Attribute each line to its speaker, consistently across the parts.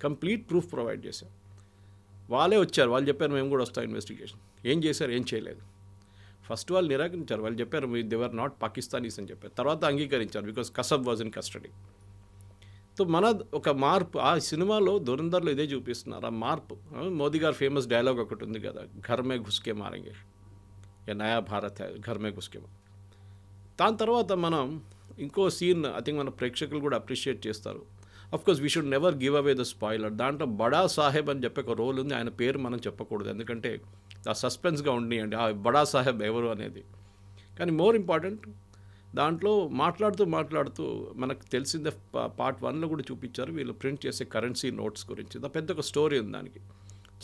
Speaker 1: Complete proof provide చేశారు. వాళ్ళే వచ్చారు, వాళ్ళు చెప్పారు మేము కూడా వస్తాం ఇన్వెస్టిగేషన్. ఏం చేశారు? ఏం చేయలేదు. ఫస్ట్ వాళ్ళు నిరాకరించారు. వాళ్ళు చెప్పారు దేవర్ నాట్ పాకిస్తానీస్ అని చెప్పారు. తర్వాత అంగీకరించారు because Kasab was in custody. So మన ఒక మార్పు ఆ సినిమాలో ధురంధర్లో ఇదే చూపిస్తున్నారు. ఆ మార్పు మోదీ గారు ఫేమస్ డైలాగ్ ఒకటి ఉంది కదా, ఘర్ మే ఘుస్కే మారేంగే, ఏ నయా భారత్ హై ఘర్ మే ఘుస్కే. దాని తర్వాత మనం ఇంకో సీన్ ఐ థింక్ మన ప్రేక్షకులు కూడా అప్రిషియేట్ చేస్తారు. Of course we should never give away the spoiler. దాంట్లో బడా సాహెబ్ అని చెప్పే ఒక రోల్ ఉంది. ఆయన పేరు మనం చెప్పకూడదు, ఎందుకంటే ఆ సస్పెన్స్గా ఉండియండి ఆ బడా సాహెబ్ ఎవరు అనేది. కానీ మోర్ ఇంపార్టెంట్, దాంట్లో మాట్లాడుతూ మనకు తెలిసిందే పార్ట్ 1లో కూడా చూపించారు వీళ్ళు ప్రింట్ చేసే కరెన్సీ నోట్స్ గురించి. పెద్ద ఒక స్టోరీ ఉంది దానికి.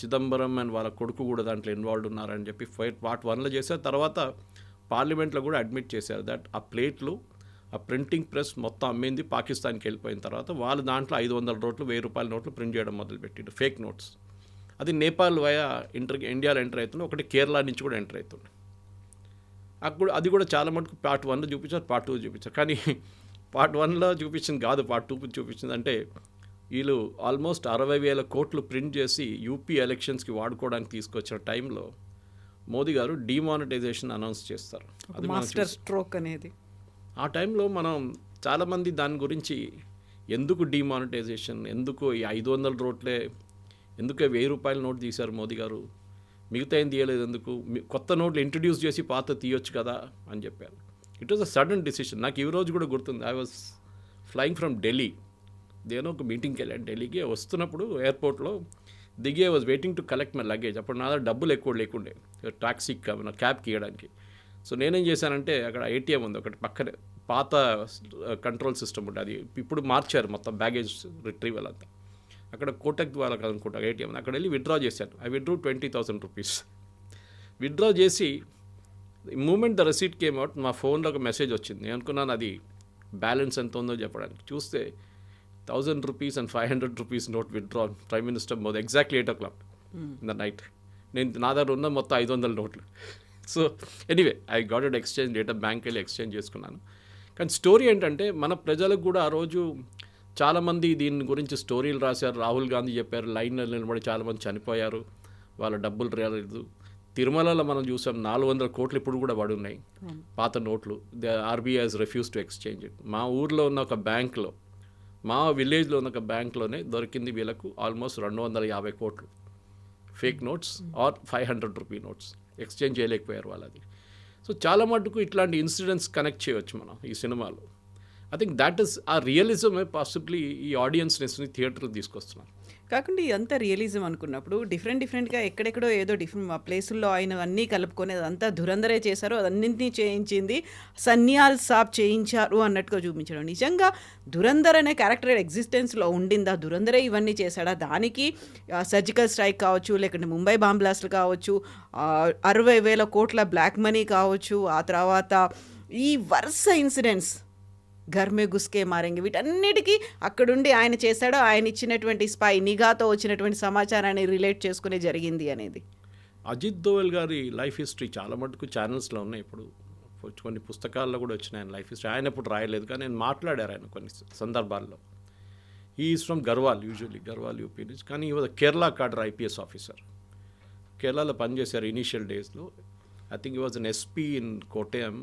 Speaker 1: చిదంబరం అండ్ వాళ్ళ కొడుకు కూడా దాంట్లో ఇన్వాల్వ్ ఉన్నారని చెప్పి పార్ట్ 1లో చేశారు. తర్వాత పార్లమెంట్లో కూడా అడ్మిట్ చేశారు దట్ ఆ ప్లేట్లు ఆ ప్రింటింగ్ ప్రెస్ మొత్తం అమ్మింది పాకిస్తాన్కి వెళ్ళిపోయిన తర్వాత వాళ్ళు దాంట్లో 500 నోట్లు 1000 రూపాయల నోట్లు ప్రింట్ చేయడం మొదలుపెట్టిండు, ఫేక్ నోట్స్. అది నేపాల్ వయా ఇండియాలో ఎంటర్ అవుతుంది, ఒకటి కేరళ నుంచి కూడా ఎంటర్ అవుతుంది. అప్పుడు అది కూడా చాలా మటుకు పార్ట్ 1లో చూపించారు, పార్ట్ 2 చూపించారు. కానీ పార్ట్ 1లో చూపించింది కాదు, పార్ట్ 2 చూపించింది. అంటే వీళ్ళు ఆల్మోస్ట్ 60,000 కోట్లు ప్రింట్ చేసి యూపీ ఎలక్షన్స్కి వాడుకోవడానికి తీసుకొచ్చిన టైంలో మోదీ గారు డిమానిటైజేషన్ అనౌన్స్ చేస్తారు. అది
Speaker 2: మాస్టర్ స్ట్రోక్ అనేది.
Speaker 1: ఆ టైంలో మనం చాలామంది దాని గురించి ఎందుకు డిమానిటైజేషన్, ఎందుకు ఈ 500 నోట్లే, ఎందుకు 1000 రూపాయల నోట్ తీశారు మోదీ గారు, మిగతా ఏం తీయలేదు ఎందుకు, కొత్త నోట్లు ఇంట్రడ్యూస్ చేసి పాత తీయొచ్చు కదా అని చెప్పారు. It was a sudden decision. నాకు ఈ రోజు కూడా గుర్తుంది. I was flying from Delhi, దేనో ఒక మీటింగ్కి వెళ్ళాను ఢిల్లీకి. వస్తున్నప్పుడు ఎయిర్పోర్ట్లో దిగి I was waiting to collect my luggage. అప్పుడు నా దగ్గర డబ్బులు ఎక్కువ లేకుండే టాక్సీకి క్యాబ్కి ఇవ్వడానికి. సో నేనేం చేశానంటే అక్కడ ఏటీఎం ఉంది ఒకటి పక్కనే, పాత కంట్రోల్ సిస్టమ్ ఉంటుంది, అది ఇప్పుడు మార్చారు మొత్తం బ్యాగేజ్ రిట్రీవల్ అంతా. అక్కడ కోటక్ వాళ్ళకి అనుకుంటా ఏటీఎం, అక్కడ వెళ్ళి విత్డ్రా చేశాను. I withdrew 20,000 rupees. విత్డ్రా చేసి moment the receipt came out, మా ఫోన్లో ఒక మెసేజ్ వచ్చింది. నేను అనుకున్నాను అది బ్యాలెన్స్ ఎంత ఉందో చెప్పడానికి. చూస్తే 1000 rupees and 500 rupees note withdraw prime minister Modi exactly 8 o'clock in the night. నేను నా దగ్గర ఉన్న మొత్తం 500 నోట్లు. So anyway I got it exchange data, bank వెళ్ళి ఎక్స్చేంజ్ చేసుకున్నాను. కానీ స్టోరీ ఏంటంటే మన ప్రజలకు కూడా ఆ రోజు చాలామంది దీని గురించి స్టోరీలు రాశారు. రాహుల్ గాంధీ చెప్పారు, లైన్లో నిలబడి చాలామంది చనిపోయారు, వాళ్ళ డబ్బులు రాలేదు. తిరుమలలో మనం చూసాం 400 కోట్లు ఇప్పుడు కూడా పడి ఉన్నాయి పాత నోట్లు. RBI has refuse to exchange it. మా ఊర్లో ఉన్న ఒక బ్యాంక్లో, మా విలేజ్లో ఉన్న ఒక బ్యాంక్లోనే దొరికింది వీళ్ళకు ఆల్మోస్ట్ 250 కోట్లు fake notes or 500 rupee notes. Exchange చేయలేకపోయారు వాళ్ళది. సో చాలా మటుకు ఇట్లాంటి ఇన్సిడెంట్స్ కనెక్ట్ చేయవచ్చు మనం ఈ సినిమాలో. ఐ థింక్ దాట్ ఈస్ ఆ రియలిజమే పాసిబ్లీ ఈ ఆడియన్స్ని థియేటర్కి తీసుకొస్తున్నారు.
Speaker 2: కాకుండా ఇదంతా రియలిజం అనుకున్నప్పుడు డిఫరెంట్గా ఎక్కడెక్కడో ఏదో డిఫరెంట్ ప్లేసుల్లో ఆయన అన్నీ కలుపుకొని అదంతా ధురంధరే చేశారు, అన్నింటినీ చేయించింది సన్యాల్ సాబ్ చేయించారు అన్నట్టుగా చూపించడం. నిజంగా ధురంధర్ అనే క్యారెక్టర్ ఎగ్జిస్టెన్స్లో ఉండిందా? ధురంధరే ఇవన్నీ చేశాడా? దానికి సర్జికల్ స్ట్రైక్ కావచ్చు, లేకుంటే ముంబై బాంబ్ బ్లాస్ట్లు కావచ్చు, 60,000 కోట్ల బ్లాక్ మనీ కావచ్చు, ఆ తర్వాత ఈ వరుస ఇన్సిడెంట్స్ ఘర్ మే ఘుస్కే మారేంగే, వీటన్నిటికీ అక్కడుండి ఆయన చేశాడో, ఆయన ఇచ్చినటువంటి స్పై నిఘాతో వచ్చినటువంటి సమాచారాన్ని రిలేట్ చేసుకునే జరిగింది అనేది.
Speaker 1: అజిత్ దోవల్ గారి లైఫ్ హిస్టరీ చాలా మటుకు ఛానల్స్లో ఉన్నాయి. ఇప్పుడు కొన్ని పుస్తకాల్లో కూడా వచ్చినాయి ఆయన లైఫ్ హిస్టరీ. ఆయన ఇప్పుడు రాయలేదు కానీ నేను మాట్లాడారు ఆయన కొన్ని సందర్భాల్లో. He is from Garhwal, usually Garhwal UP నుంచి. కానీ he was Kerala cadre IPS officer. కేరళలో పనిచేశారు ఇనీషియల్ డేస్లో. ఐ థింక్ ఈ was an SP in Kottayam.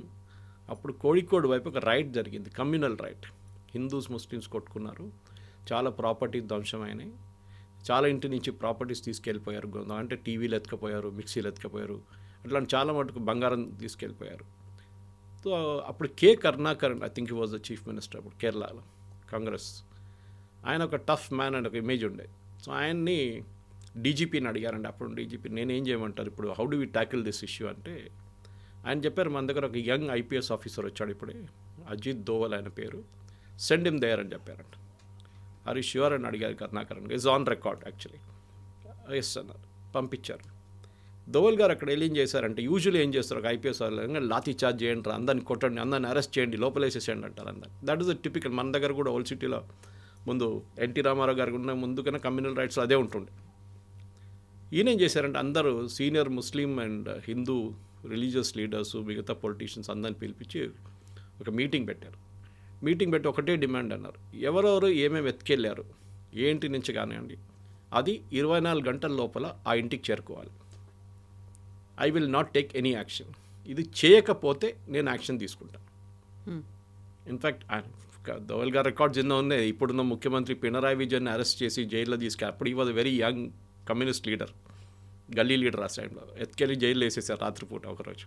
Speaker 1: అప్పుడు కోഴിకోడ్ వైపు ఒక రైట్ జరిగింది, కమ్యూనల్ రైట్. హిందూస్ ముస్లిమ్స్ కొట్టుకున్నారు, చాలా ప్రాపర్టీ ధ్వంసమైనాయి, చాలా ఇంటి నుంచి ప్రాపర్టీస్ తీసుకెళ్ళిపోయారు. అంటే టీవీలు ఎత్తుకపోయారు, మిక్సీలు ఎత్తుకపోయారు, అట్లాంటి చాలా మటుకు బంగారం తీసుకెళ్ళిపోయారు. సో అప్పుడు K Karunakaran, I think he was the chief minister అప్పుడు కేరళలో, కాంగ్రెస్. ఆయన ఒక టఫ్ మ్యాన్ అండ్ ఒక ఇమేజ్ ఉండే. సో ఆయన్ని డీజీపీని అడిగారండి. అప్పుడు డీజీపీ నేనేం చేయమంటారు ఇప్పుడు, how do we tackle this issue అంటే ఆయన చెప్పారు, మన దగ్గర ఒక యంగ్ ఐపీఎస్ ఆఫీసర్ వచ్చాడు ఇప్పుడే, అజిత్ దోవల్ ఆయన పేరు, సెండ్ హిమ్ దేర్ అని చెప్పారంట. ఆర్ యు ష్యూర్ అని అడిగారు Karunakaran. Is on record actually. Yes అన్నారు, పంపించారు. దోవల్ గారు అక్కడ ఏం చేశారంటే, యూజువల్లీ ఏం చేస్తారు ఒక ఐపీఎస్ వాళ్ళు, లాఠీ చార్జ్ చేయండి, అందరిని కొట్టండి, అందరిని అరెస్ట్ చేయండి, లోపలేసేసేయండి అంటారు అందరు. That is the typical. మన దగ్గర కూడా ఓల్డ్ సిటీలో ముందు ఎన్టీ రామారావు గారికి ఉన్న ముందు కన్నా కమ్యూనల్ రైట్స్ అదే ఉంటుండే. ఈయన ఏం చేశారంటే, అందరూ senior Muslim and Hindu religious leaders, మిగతా పొలిటీషియన్స్ అందరిని పిలిపించి ఒక మీటింగ్ పెట్టారు. మీటింగ్ పెట్టి ఒకటే డిమాండ్ అన్నారు, ఎవరెవరు ఏమేమి ఎత్తుకెళ్ళారు ఏ ఇంటి నుంచి కానివ్వండి, అది 24 గంటల లోపల ఆ ఇంటికి చేరుకోవాలి. I will not take any action. ఇది చేయకపోతే నేను యాక్షన్ తీసుకుంటాను. ఇన్ఫ్యాక్ట్ దోవల్ గారు రికార్డ్స్ ఎన్నో ఉన్నాయి. ఇప్పుడున్న ముఖ్యమంత్రి పినరాయి విజయన్ అరెస్ట్ చేసి జైల్లో తీసుకెళ్ళి, అప్పుడు he was very young communist leader, గల్లీ లీడర్ ఆ టైంలో, ఎత్తుకెళ్ళి జైల్లో వేసేసారు రాత్రిపూట ఒకరోజు.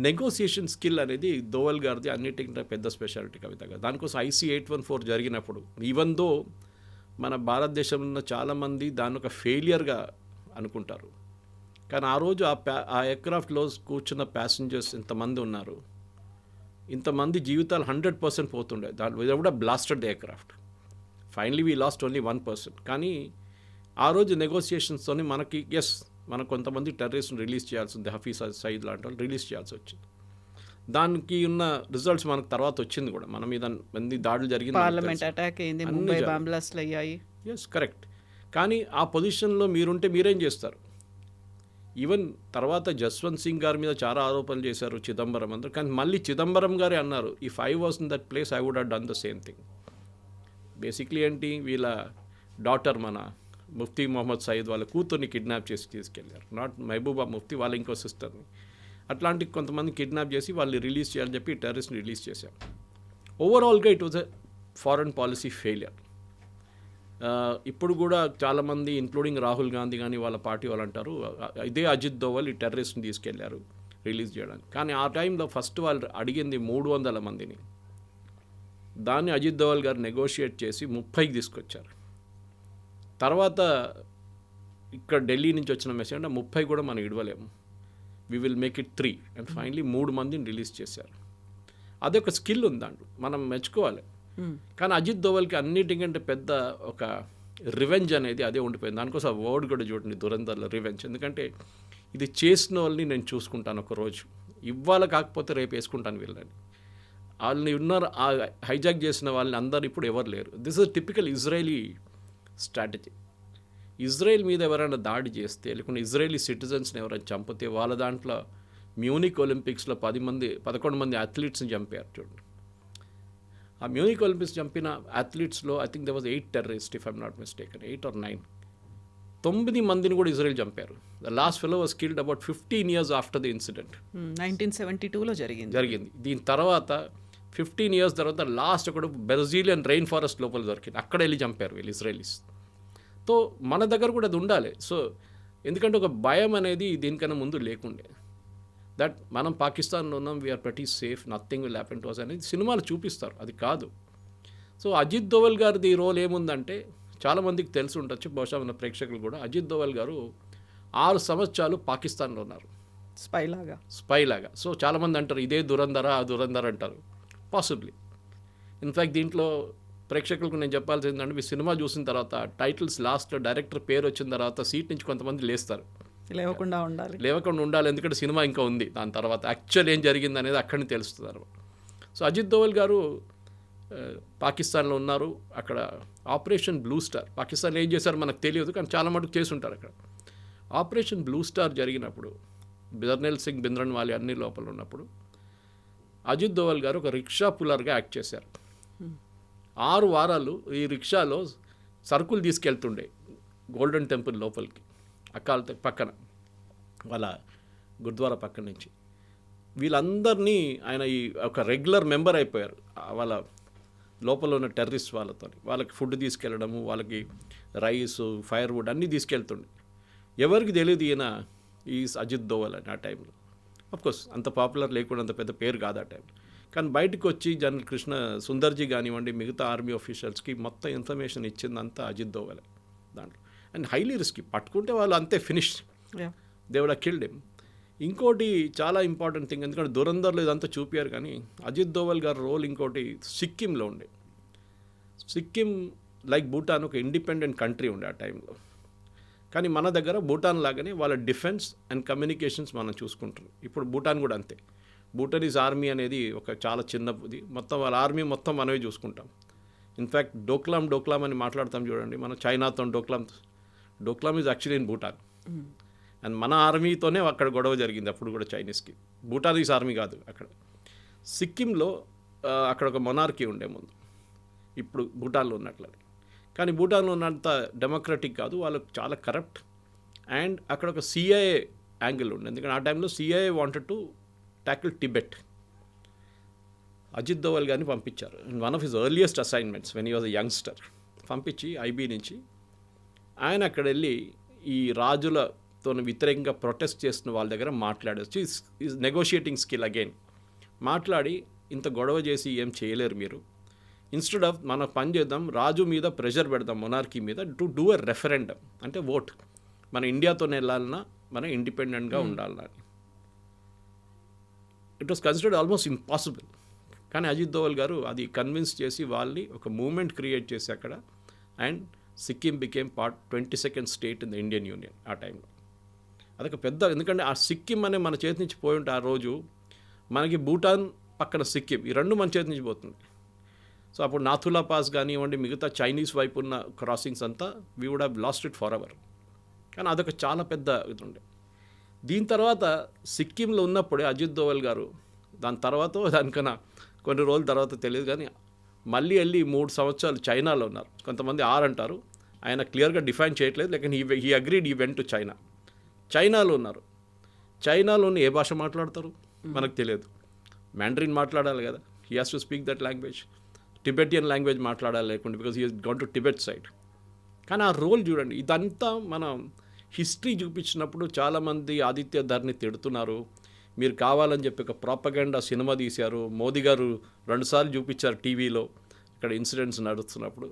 Speaker 1: నెగోసియేషన్ స్కిల్ అనేది దోవల్ గారిది అన్నిటికంటే పెద్ద స్పెషాలిటీ కవిత గారు. దానికోసం IC 814 జరిగినప్పుడు ఈవెన్ దో మన భారతదేశంలో ఉన్న చాలామంది దాన్ని ఒక ఫెయిలియర్గా అనుకుంటారు, కానీ ఆ రోజు ఆ ఎయిర్క్రాఫ్ట్లో కూర్చున్న ప్యాసింజర్స్ ఇంతమంది ఉన్నారు, ఇంతమంది జీవితాలు 100% పోతుండే. దాని కూడా blasted aircraft. Finally we last only 1%. కానీ ఆ రోజు నెగోసియేషన్స్తోనే మనకి మనకు కొంతమంది టెర్రరిస్ట్ని రిలీజ్ చేయాల్సి ఉంది, హఫీజ్ సయీద్ లాంటి వాళ్ళు రిలీజ్ చేయాల్సి వచ్చింది. దానికి ఉన్న రిజల్ట్స్ మనకు తర్వాత వచ్చింది కూడా. మన మీద మంది దాడులు జరిగింది,
Speaker 2: పార్లమెంట్ అటాక్ అయింది, ముంబై బాంబ్ బ్లాస్ట్లు అయ్యాయి.
Speaker 1: కరెక్ట్. కానీ ఆ పొజిషన్లో మీరుంటే మీరేం చేస్తారు? ఈవెన్ తర్వాత జస్వంత్ సింగ్ గారి మీద చాలా ఆరోపణలు చేశారు, చిదంబరం అందరూ. కానీ మళ్ళీ చిదంబరం గారే అన్నారు, if I was in that place I would have done the same thing. Basically ఏంటి, వీళ్ళ డాటర్ మన ముఫ్తీ మొహమ్మద్ సయీద్ వాళ్ళ కూతుర్ని కిడ్నాప్ చేసి తీసుకెళ్లారు. నాట్ మహబూబా ముఫ్తీ, వాళ్ళ ఇంకో సిస్టర్ని. అట్లాంటి కొంతమంది కిడ్నాప్ చేసి వాళ్ళు రిలీజ్ చేయాలని చెప్పి టెర్రరిస్ట్ని రిలీజ్ చేశారు. ఓవరాల్గా it was a foreign policy failure. ఇప్పుడు కూడా చాలామంది ఇంక్లూడింగ్ రాహుల్ గాంధీ కానీ వాళ్ళ పార్టీ వాళ్ళు అంటారు, ఇదే అజిత్ దోవల్ ఈ టెర్రరిస్ట్ని తీసుకెళ్లారు రిలీజ్ చేయడానికి. కానీ ఆ టైంలో ఫస్ట్ వాళ్ళు అడిగింది 300 మందిని. దాన్ని అజిత్ దోవల్ గారు నెగోషియేట్ చేసి 30కి తీసుకొచ్చారు. తర్వాత ఇక్కడ ఢిల్లీ నుంచి వచ్చిన మెసేజ్ అంటే 30 కూడా మనం ఇడవలేము, we will make it 3. And finally 3 మందిని రిలీజ్ చేశారు. అదొక స్కిల్ ఉంది దాంట్లో, మనం మెచ్చుకోవాలి. కానీ అజిత్ దోవల్కి అన్నిటికంటే పెద్ద ఒక రివెంజ్ అనేది అదే ఉండిపోయింది. దానికోసం ఆ వర్డ్ కూడా చూడండి, దురంధర్లో రివెంజ్. ఎందుకంటే ఇది చేసిన వాళ్ళని నేను చూసుకుంటాను ఒకరోజు, ఇవాళ కాకపోతే రేపు వేసుకుంటాను వీళ్ళని. వాళ్ళని ఉన్నారు, ఆ హైజాక్ చేసిన వాళ్ళని అందరు ఇప్పుడు ఎవరు లేరు. This is typical Israeli strategy. Israel మీద ఎవరైనా దాడి చేస్తే, లేకుంటే ఇజ్రాయలీ సిటిజన్స్ని ఎవరైనా చంపితే, వాళ్ళ దాంట్లో మ్యూనిక్ ఒలింపిక్స్లో 11 మంది అథ్లీట్స్ని చంపారు చూడండి. ఆ మ్యూనిక్ ఒలింపిక్స్ చంపిన అథ్లీట్స్లో I think they was 8 terrorist, if I'm not mistaken, 8 or 9. 9 మందిని కూడా ఇజ్రాయెల్ చంపారు. The last fellow was killed about 15 years after the incident.
Speaker 2: 1972లో జరిగింది.
Speaker 1: దీని తర్వాత 15 years తర్వాత లాస్ట్ ఒకడు బ్రెజిలియన్ రెయిన్ ఫారెస్ట్ లోపల దొరికింది, అక్కడ వెళ్ళి చంపారు వీళ్ళు ఇజ్రాయలీస్. సో మన దగ్గర కూడా అది ఉండాలి. సో ఎందుకంటే ఒక భయం అనేది దీనికన్నా ముందు లేకుండే, దట్ మనం పాకిస్తాన్లో ఉన్నాం, we're pretty safe, nothing will happen to us అనేది సినిమాలు చూపిస్తారు, అది కాదు. సో అజిత్ దోవల్ గారిది రోల్ ఏముందంటే చాలామందికి తెలిసి ఉండొచ్చు, బహుశా మన ప్రేక్షకులు కూడా. అజిత్ దోవల్ గారు 6 సంవత్సరాలు పాకిస్తాన్లో ఉన్నారు స్పై లాగా. సో చాలామంది అంటారు ఇదే దురంధర ఆ దురంధర అంటారు, పాసిబ్లీ. ఇన్ఫ్యాక్ట్ దీంట్లో ప్రేక్షకులకు నేను చెప్పాల్సింది ఏంటంటే, మీ సినిమా చూసిన తర్వాత టైటిల్స్ లాస్ట్లో డైరెక్టర్ పేరు వచ్చిన తర్వాత సీట్ నుంచి కొంతమంది లేస్తారు, లేవకుండా ఉండాలి. ఎందుకంటే సినిమా ఇంకా ఉంది, దాని తర్వాత యాక్చువల్ ఏం జరిగింది అనేది అక్కడిని తెలుస్తుంది అనమాట. సో అజిత్ దోవల్ గారు పాకిస్తాన్లో ఉన్నారు. అక్కడ ఆపరేషన్ బ్లూ స్టార్, పాకిస్తాన్లో ఏం చేశారు మనకు తెలియదు, కానీ చాలా మటుకు చేసి ఉంటారు అక్కడ. ఆపరేషన్ బ్లూ స్టార్ జరిగినప్పుడు జర్నల్ సింగ్ భింద్రన్వాలే అన్ని లోపల ఉన్నప్పుడు అజిత్ దోవల్ గారు ఒక రిక్షా పుల్లర్గా యాక్ట్ చేశారు. 6 వారాలు ఈ రిక్షాలో సరుకులు తీసుకెళ్తుండే గోల్డెన్ టెంపుల్ లోపలికి, అకాల్ పక్కన వాళ్ళ గురుద్వారా పక్కన నుంచి. వీళ్ళందరినీ ఆయన ఈ ఒక రెగ్యులర్ మెంబర్ అయిపోయారు వాళ్ళ లోపల ఉన్న టెర్రరిస్ట్ వాళ్ళతో. వాళ్ళకి ఫుడ్ తీసుకెళ్ళడము, వాళ్ళకి రైస్, ఫైర్వుడ్ అన్నీ తీసుకెళ్తుండే. ఎవరికి తెలియదు ఈయన ఈ అజిత్ దోవల్ అని ఆ టైంలో. అఫ్కోర్స్ అంత పాపులర్ లేకుండా, అంత పెద్ద పేరు కాదు ఆ టైంలో. కానీ బయటకు వచ్చి జనరల్ కృష్ణ సుందర్జీ కానివ్వండి, మిగతా ఆర్మీ ఆఫీషియల్స్కి మొత్తం ఇన్ఫర్మేషన్ ఇచ్చిందంతా అజిత్ దోవలే దాంట్లో. అండ్ హైలీ రిస్కీ, పట్టుకుంటే వాళ్ళు అంతే finish, they would have killed him. ఇంకోటి చాలా ఇంపార్టెంట్ థింగ్, ఎందుకంటే దురంధర్లో ఇదంతా చూపారు, కానీ అజిత్ దోవల్ గారి రోల్ ఇంకోటి సిక్కింలో ఉండే. సిక్కిం లైక్ భూటాన్ ఒక ఇండిపెండెంట్ కంట్రీ ఉండే ఆ టైంలో. కానీ మన దగ్గర భూటాన్ లాగానే వాళ్ళ డిఫెన్స్ అండ్ కమ్యూనికేషన్స్ మనం చూసుకుంటాం. ఇప్పుడు భూటాన్ కూడా అంతే. భూటానీస్ ఆర్మీ అనేది ఒక చాలా చిన్నది, మొత్తం వాళ్ళ ఆర్మీ మొత్తం మనమే చూసుకుంటాం. ఇన్ఫ్యాక్ట్ డోక్లాం అని మాట్లాడతాం చూడండి, మన చైనాతో Doklam is actually in Bhutan. And మన ఆర్మీతోనే అక్కడ గొడవ జరిగింది అప్పుడు కూడా చైనీస్కి. భూటానీస్ ఆర్మీ కాదు అక్కడ. సిక్కింలో అక్కడ ఒక మొనార్కీ ఉండే ముందు, ఇప్పుడు భూటాన్లో ఉన్నట్లని. కానీ భూటాన్లో ఉన్నంత డెమోక్రటిక్ కాదు, వాళ్ళకు చాలా కరప్ట్. అండ్ అక్కడ ఒక సిఐఏ యాంగిల్ ఉంది, ఎందుకంటే ఆ టైంలో CIA wanted to tackle Tibet. Ajit Doval గారిని పంపించారు in one of his earliest assignments when he was a youngster. పంపించి ఐబీ నుంచి ఆయన అక్కడ వెళ్ళి ఈ రాజులతో వ్యతిరేకంగా ప్రొటెస్ట్ చేస్తున్న వాళ్ళ దగ్గర మాట్లాడచ్చు. Is negotiating skill again. మాట్లాడి ఇంత గొడవ చేసి ఏం చేయలేరు మీరు, ఇన్స్టెడ్ ఆఫ్ మనం పని చేద్దాం, రాజు మీద ప్రెషర్ పెడదాం మొనార్కీ మీద టు డూ ఎ రెఫరెండం, అంటే ఓట్, మన ఇండియాతోనే వెళ్ళాలన్నా మనం ఇండిపెండెంట్గా ఉండాలన్నా. It was considered almost impossible. కానీ అజిత్ దోవల్ గారు అది కన్విన్స్ చేసి వాళ్ళని ఒక మూమెంట్ క్రియేట్ చేసి అక్కడ, and Sikkim became part 22nd state in the Indian union ఆ టైంలో. అదొక పెద్ద, ఎందుకంటే ఆ సిక్కిం అనే మన చేతి నుంచి పోయి ఉంటే ఆ రోజు మనకి భూటాన్ పక్కన సిక్కిం ఈ రెండు మన చేతి నుంచి పోతుంది. సో అప్పుడు నాథులా పాస్ కానివ్వండి, మిగతా చైనీస్ వైపు ఉన్న క్రాసింగ్స్ అంతా we would have lost it forever. కానీ అదొక చాలా పెద్ద ఇది ఉండే. దీని తర్వాత సిక్కింలో ఉన్నప్పుడే అజిత్ దోవల్ గారు, దాని తర్వాత దానికన్నా కొన్ని రోజుల తర్వాత తెలియదు కానీ మళ్ళీ వెళ్ళి 3 సంవత్సరాలు చైనాలో ఉన్నారు. కొంతమంది 6 అంటారు, ఆయన క్లియర్గా డిఫైన్ చేయట్లేదు. లేकिन he agreed, he went to China. చైనాలో ఉన్నారు. చైనాలోని ఏ భాష మాట్లాడతారు మనకు తెలియదు. మ్యాండరిన్ మాట్లాడాలి కదా, he has to speak that language. Tibetan language మాట్లాడాలి లేకుంటే, because he has gone to Tibet side. కానీ ఆ రోల్ చూడండి, ఇదంతా మనం హిస్టరీ చూపించినప్పుడు చాలామంది ఆదిత్య ధర్ని తిడుతున్నారు, మీరు కావాలని చెప్పి ఒక ప్రాపగండా సినిమా తీశారు, మోదీ గారు 2 సార్లు చూపించారు టీవీలో ఇక్కడ ఇన్సిడెంట్స్ నడుస్తున్నప్పుడు.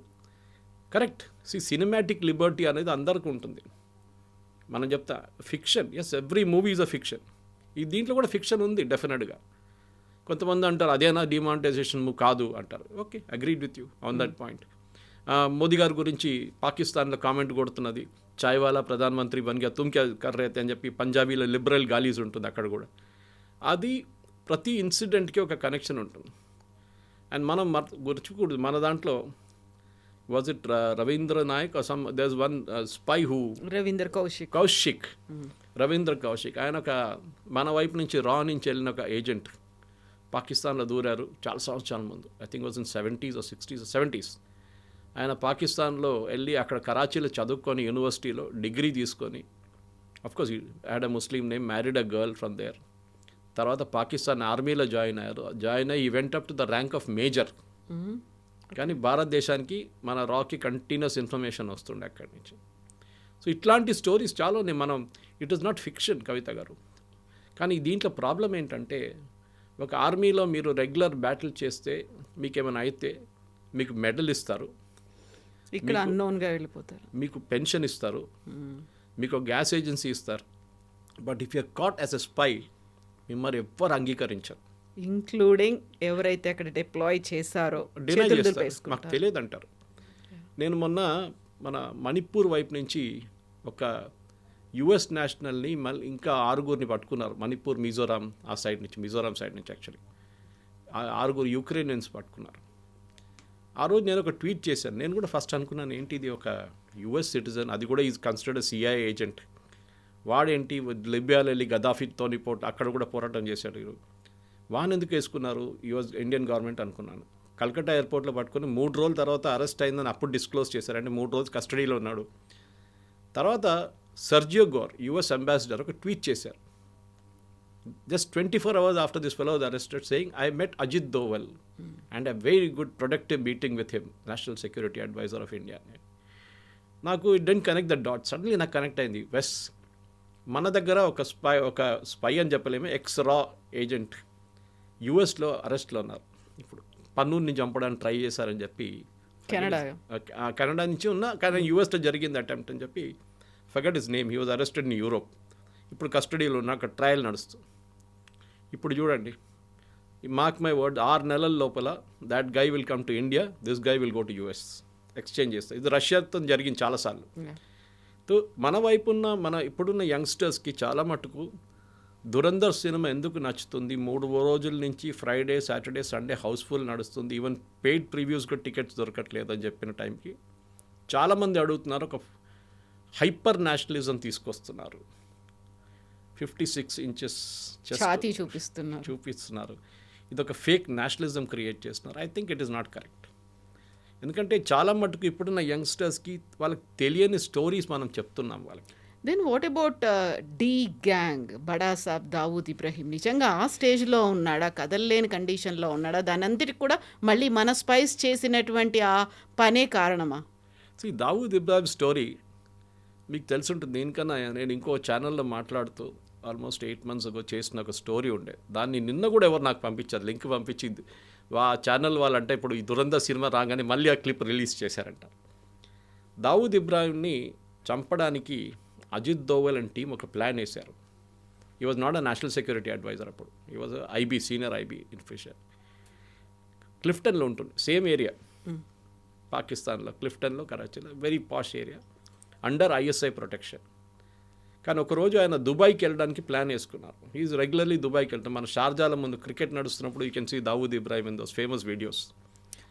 Speaker 1: కరెక్ట్, సినిమాటిక్ లిబర్టీ అనేది అందరికీ ఉంటుంది. మనం చెప్తా fiction, as every movie is a fiction. ఈ దీంట్లో కూడా ఫిక్షన్ ఉంది డెఫినెట్గా. కొంతమంది అంటారు అదేనా డిమానిటైజేషన్ కాదు అంటారు. Okay, agreed with you on that point. Modi గారి గురించి పాకిస్తాన్లో కామెంట్ కొడుతున్నది, చాయ్వాలా ప్రధానమంత్రి బన్ గయా తుమ్ క్యా కర్ రహే తే అని చెప్పి పంజాబీలో లిబరల్ గాలీస్ ఉంటుంది అక్కడ కూడా. అది ప్రతి ఇన్సిడెంట్కి ఒక కనెక్షన్ ఉంటుంది. అండ్ మనం గుర్చుకూడదు, మన దాంట్లో was it Ravindra Nayak or some, there is one spy who,
Speaker 2: Ravindra Kaushik.
Speaker 1: Ravindra Kaushik ఆయన ఒక మన వైపు నుంచి రా నుంచి వెళ్ళిన ఒక ఏజెంట్, పాకిస్తాన్లో దూరారు చాలా సంవత్సరాల ముందు. I think was in 70s or 60s or 70s. ఆయన పాకిస్తాన్లో వెళ్ళి అక్కడ కరాచీలో చదువుకొని యూనివర్సిటీలో డిగ్రీ తీసుకొని, of course had a Muslim name, married a girl from there. తర్వాత పాకిస్తాన్ ఆర్మీలో జాయిన్ అయ్యి he went up to the rank of major. కానీ భారతదేశానికి మన రాకి కంటిన్యూస్ ఇన్ఫర్మేషన్ వస్తుండే అక్కడి నుంచి. సో ఇట్లాంటి స్టోరీస్ చాలా ఉన్నాయి. మనం ఇట్ ఈస్ నాట్ ఫిక్షన్ కవిత గారు. కానీ దీంట్లో ప్రాబ్లం ఏంటంటే, ఒక ఆర్మీలో మీరు రెగ్యులర్ బ్యాటిల్ చేస్తే మీకేమైనా అయితే మీకు మెడల్ ఇస్తారు,
Speaker 2: ఇక్కడ అన్నోన్గా వెళ్ళిపోతారు,
Speaker 1: మీకు పెన్షన్ ఇస్తారు, మీకు గ్యాస్ ఏజెన్సీ ఇస్తారు. But if you caught as a spy మిమ్మల్ని ఎవ్వరు అంగీకరించారు,
Speaker 2: ఇంక్లూడింగ్ ఎవరైతే అక్కడ డిప్లాయ్ చేశారో
Speaker 1: డినై చేస్తారు, మాకు తెలియదు అంటారు. నేను మొన్న మన మణిపూర్ వైపు నుంచి ఒక యుఎస్ నేషనల్ని మళ్ళీ ఇంకా 6 పట్టుకున్నారు. మణిపూర్, మిజోరాం ఆ సైడ్ నుంచి, మిజోరాం సైడ్ నుంచి యాక్చువల్లీ 6 యుక్రెయినియన్స్ పట్టుకున్నారు. ఆ రోజు నేను ఒక ట్వీట్ చేశాను. నేను కూడా ఫస్ట్ అనుకున్నాను ఏంటి ఇది, ఒక యుఎస్ సిటిజన్, అది కూడా ఈజ్ కన్సిడర్డ్ సిఐఏ ఏజెంట్, వాడేంటి లిబియాలో వెళ్ళి గదాఫీతో అక్కడ కూడా పోరాటం చేశాడు, వాడిని ఎందుకు వేసుకున్నారు యుఎస్ ఇండియన్ గవర్నమెంట్ అనుకున్నాను. కల్కట్టా ఎయిర్పోర్ట్లో పట్టుకొని 3 రోజుల తర్వాత అరెస్ట్ అయిందని అప్పుడు డిస్క్లోజ్ చేశారు. అంటే 3 రోజులు కస్టడీలో ఉన్నాడు. తర్వాత సర్జియో గోర్ యుఎస్ అంబాసిడర్ ఒక ట్వీట్ చేశారు, just 24 hours after this fellow was arrested, saying, I met Ajit Doval and a very good productive meeting with him, National Security Advisor of India. నాకు it didn't connect the dots. Suddenly నాకు connect అయింది. వెస్ మన దగ్గర ఒక spy అని చెప్పలేము, ఎక్స్-రా agent యుఎస్లో అరెస్ట్లో ఉన్నారు. ఇప్పుడు పన్నూర్ని చంపడానికి ట్రై చేశారని చెప్పి కెనడా నుంచి ఉన్న, కానీ యుఎస్లో జరిగింది అటెంప్ట్ అని చెప్పి, forget his name, he was arrested in Europe. ఇప్పుడు కస్టడీలో ఉన్న, అక్కడ ట్రయల్ నడుస్తుంది. ఇప్పుడు చూడండి, మార్క్ మై వర్డ్, 6 నెలల లోపల that guy will come to India, this guy will go to US, exchange చేస్తారు. ఇది రష్యాతో జరిగింది చాలాసార్లు. సో మన వైపు ఉన్న మన ఇప్పుడున్న యంగ్స్టర్స్కి చాలా మటుకు దురంధర్ సినిమా ఎందుకు నచ్చుతుంది, 3 రోజుల నుంచి ఫ్రైడే, సాటర్డే, సండే హౌస్ఫుల్ నడుస్తుంది, ఈవెన్ పెయిడ్ ప్రివ్యూస్కి టికెట్స్ దొరకట్లేదు అని చెప్పిన టైంకి చాలామంది అడుగుతున్నారు, ఒక హైపర్ నేషనలిజం తీసుకొస్తున్నారు, 56 inches
Speaker 2: ఛాతీ చూపిస్తున్నారు.
Speaker 1: ఇది ఒక ఫేక్ నేషనలిజం క్రియేట్ చేస్తున్నారు. I think it is not correct. ఎందుకంటే చాలా మటుకు ఇప్పుడున్న యంగ్స్టర్స్కి వాళ్ళకి తెలియని స్టోరీస్ మనం చెప్తున్నాం వాళ్ళకి.
Speaker 2: Then what about D gang, బడా సాబ్ దావూద్ ఇబ్రహీం నిజంగా ఆ స్టేజ్లో ఉన్నాడా, కదలలేని కండిషన్లో ఉన్నాడా? దాని అంతటికి కూడా మళ్ళీ మన స్పైస్ చేసినటువంటి ఆ పనే కారణమా?
Speaker 1: సో ఈ దావూద్ ఇబ్రాహిం స్టోరీ మీకు తెలుసుంటుంది. దీనికన్నా నేను ఇంకో ఛానల్లో మాట్లాడుతూ ఆల్మోస్ట్ 8 months ago చేసిన ఒక స్టోరీ ఉండే. దాన్ని నిన్న కూడా ఎవరు నాకు పంపించారు, లింక్ పంపించింది. ఆ ఛానల్ వాళ్ళంటే ఇప్పుడు ఈ దురంధర్ సినిమా రాగానే మళ్ళీ ఆ క్లిప్ రిలీజ్ చేశారంట. దావూద్ ఇబ్రాహింని చంపడానికి అజిత్ దోవల్ అండ్ టీం ఒక ప్లాన్ వేశారు. He was not a national security advisor అప్పుడు. He was IB, senior IB ఇన్ఫిషియర్. క్లిఫ్టన్లో ఉంటుంది, సేమ్ ఏరియా పాకిస్తాన్లో, క్లిఫ్టన్లో, కరాచీలో, very posh area, under ISI protection. కానీ ఒకరోజు ఆయన దుబాయ్కి వెళ్ళడానికి ప్లాన్ వేసుకున్నారు. ఈజ్ రెగ్యులర్లీ దుబాయ్కి వెళ్తాం. మన షార్జాల ముందు క్రికెట్ నడుస్తున్నప్పుడు you can see Dawood Ibrahim in those famous videos.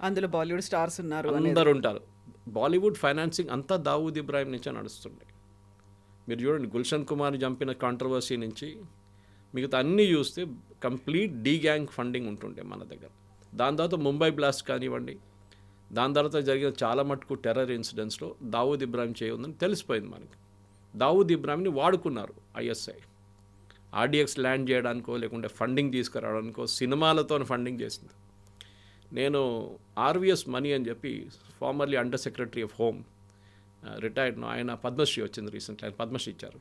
Speaker 2: అందులో బాలీవుడ్ స్టార్స్ ఉన్నారు,
Speaker 1: అందరు ఉంటారు. బాలీవుడ్ ఫైనాన్సింగ్ అంతా దావూద్ ఇబ్రాహిం నుంచే నడుస్తుండే. మీరు చూడండి, గుల్షన్ కుమార్ని చంపిన కాంట్రవర్సీ నుంచి మిగతా అన్నీ చూస్తే కంప్లీట్ డీ గ్యాంగ్ ఫండింగ్ ఉంటుండే మన దగ్గర. దాని తర్వాత ముంబై బ్లాస్ట్ కానివ్వండి, దాని తర్వాత జరిగిన చాలా మటుకు టెర్రర్ ఇన్సిడెంట్స్లో దావూద్ ఇబ్రాహిం చేయఉందని తెలిసిపోయింది మనకి. దావూద్ ఇబ్రాహింని వాడుకున్నారు ఐఎస్ఐ, ఆర్డీఎక్స్ ల్యాండ్ చేయడానికో లేకుంటే ఫండింగ్ తీసుకురావడానికో, సినిమాలతో ఫండింగ్ చేసింది. నేను ఆర్వీఎస్ మనీ అని చెప్పి formerly under secretary of home, retired, ఆయన పద్మశ్రీ వచ్చింది రీసెంట్లీ, ఆయన పద్మశ్రీ ఇచ్చారు.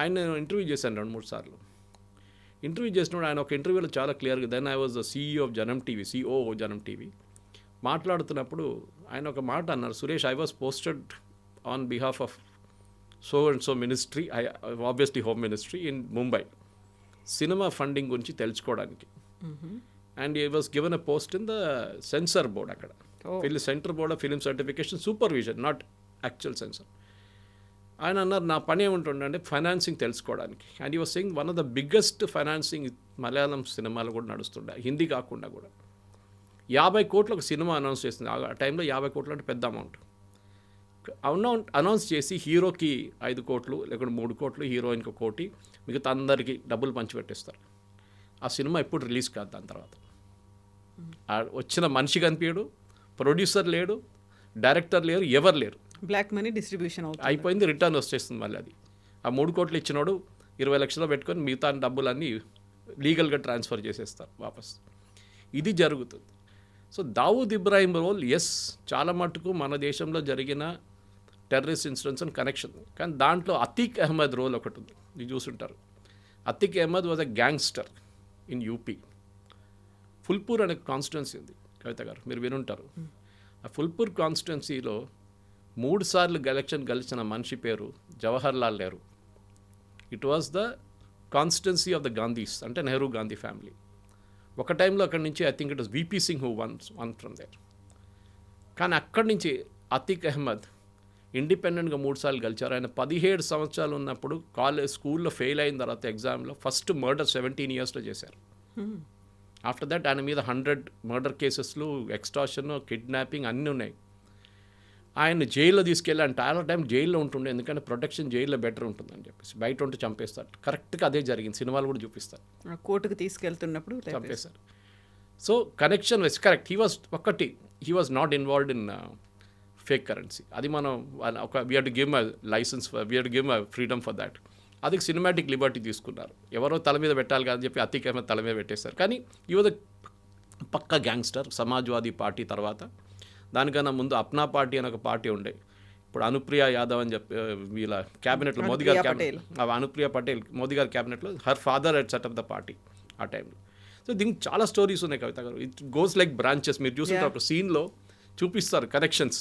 Speaker 1: ఆయన నేను ఇంటర్వ్యూ చేశాను 2-3 సార్లు. ఇంటర్వ్యూ చేసినప్పుడు ఆయన ఒక ఇంటర్వ్యూలో చాలా క్లియర్గా, then I was the CEO of Janam TV, COO Janam TV, మాట్లాడుతున్నప్పుడు ఆయన ఒక మాట అన్నారు, Suresh, I was posted on behalf of so and so ministry, obviously home ministry in Mumbai, cinema funding గురించి తెలుసుకోవడానికి. And he was given a post in the censor board, అక్కడ centre board of film certification supervision, not actual censor. ఆయన అన్నారు, నా పని ఏముంటుండే అంటే financing తెలుసుకోవడానికి. And he was saying one of the biggest financing Malayalam సినిమాలు కూడా నడుస్తుండే, హిందీ కాకుండా కూడా. 50 కోట్లు ఒక సినిమా అనౌన్స్ చేసింది. ఆ టైంలో 50 కోట్లు అంటే పెద్ద అమౌంట్. అనౌన్స్ చేసి హీరోకి 5 కోట్లు లేకుంటే 3 కోట్లు, హీరోయిన్కి 1 కోటి, మిగతా అందరికీ డబ్బులు పంచిపెట్టేస్తారు. ఆ సినిమా ఎప్పుడు రిలీజ్ కాదు. దాని తర్వాత వచ్చిన మనిషి కనిపించడు, ప్రొడ్యూసర్ లేడు, డైరెక్టర్ లేరు, ఎవరు లేరు.
Speaker 2: బ్లాక్ మనీ డిస్ట్రిబ్యూషన్
Speaker 1: అయిపోయింది, రిటర్న్ వచ్చేస్తుంది మళ్ళీ. అది ఆ 3 కోట్లు ఇచ్చినోడు 20 లక్షలు పెట్టుకొని మిగతా డబ్బులన్నీ లీగల్గా ట్రాన్స్ఫర్ చేసేస్తారు వాపస్. ఇది జరుగుతుంది. So Dawood Ibrahim role, yes, చాలా మటుకు మన దేశంలో జరిగిన టెర్రరిస్ట్ ఇన్సిడెంట్స్ అండ్ కనెక్షన్. కానీ దాంట్లో అతీక్ అహ్మద్ రోల్ ఒకటి ఉంది, మీరు చూసుంటారు. Atiq Ahmed was a gangster in UP. Phulpur అనే కాన్స్టిట్యున్సీ ఉంది, కవిత గారు, మీరు వినుంటారు. ఆ ఫుల్పూర్ కాన్స్టిట్యున్సీలో 3 సార్లు ఎలక్షన్ గెలిచిన మనిషి పేరు Jawahar Lal Nehru. It was the constituency of the Gandhis, అంటే నెహ్రూ గాంధీ ఫ్యామిలీ. ఒక టైంలో అక్కడి నుంచి I think it was VP Singh who won from there. కానీ అక్కడి నుంచి అతీక్ అహ్మద్ ఇండిపెండెంట్గా 3 సార్లు గెలిచారు. ఆయన 17 సంవత్సరాలు ఉన్నప్పుడు స్కూల్లో ఫెయిల్ అయిన తర్వాత ఎగ్జామ్లో ఫస్ట్ మర్డర్ 17 yearsలో చేశారు. ఆఫ్టర్ దట్ ఆయన మీద 100 మర్డర్ కేసెస్లు, ఎక్స్టార్షన్, కిడ్నాపింగ్ అన్నీ ఉన్నాయి. ఆయన జైల్లో తీసుకెళ్ళి, ఆయన చాలా టైం జైల్లో ఉంటుండే, ఎందుకంటే ప్రొటెక్షన్ జైల్లో బెటర్ ఉంటుందని చెప్పేసి. బయట ఉంటే చంపేస్తారు. కరెక్ట్గా అదే జరిగింది, సినిమాలు కూడా చూపిస్తారు.
Speaker 2: కోర్టుకు తీసుకెళ్తున్నప్పుడు
Speaker 1: చంపేశారు. So connection was correct. He was not involved in fake currency. అది మనం we have to give my license, we have to give my freedom for that. అది సినిమాటిక్ లిబర్టీ తీసుకున్నారు. ఎవరో తల మీద పెట్టాలి కాదని చెప్పి అతీక్ అహ్మద్ తల మీద పెట్టేశారు. కానీ ఈ వాజ్ పక్కా గ్యాంగ్స్టర్. సమాజ్వాదీ పార్టీ తర్వాత, దానికన్నా ముందు అప్నా పార్టీ అని ఒక పార్టీ ఉండే. ఇప్పుడు అనుప్రియ యాదవ్ అని చెప్పి వీళ్ళ క్యాబినెట్లో, మోదీ గారి అనుప్రియ పటేల్ మోదీ గారి క్యాబినెట్లో, her father head set up the party ఆ టైంలో. సో దీనికి చాలా స్టోరీస్ ఉన్నాయి కవిత గారు. It goes like branches. మీరు చూస్తుంటారు ఒక సీన్లో చూపిస్తారు కనెక్షన్స్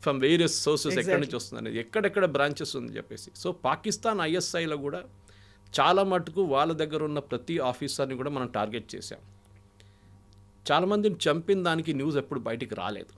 Speaker 1: ఫ్రమ్ వేరియస్ సోర్సెస్, ఎక్కడి నుంచి వస్తుంది అనేది, ఎక్కడెక్కడ బ్రాంచెస్ ఉంది చెప్పేసి. సో పాకిస్తాన్ ISIలో కూడా చాలా మటుకు వాళ్ళ దగ్గర ఉన్న ప్రతి ఆఫీసర్ని కూడా మనం టార్గెట్ చేసాం. చాలామందిని చంపిన దానికి న్యూస్ ఎప్పుడు బయటికి రాలేదు.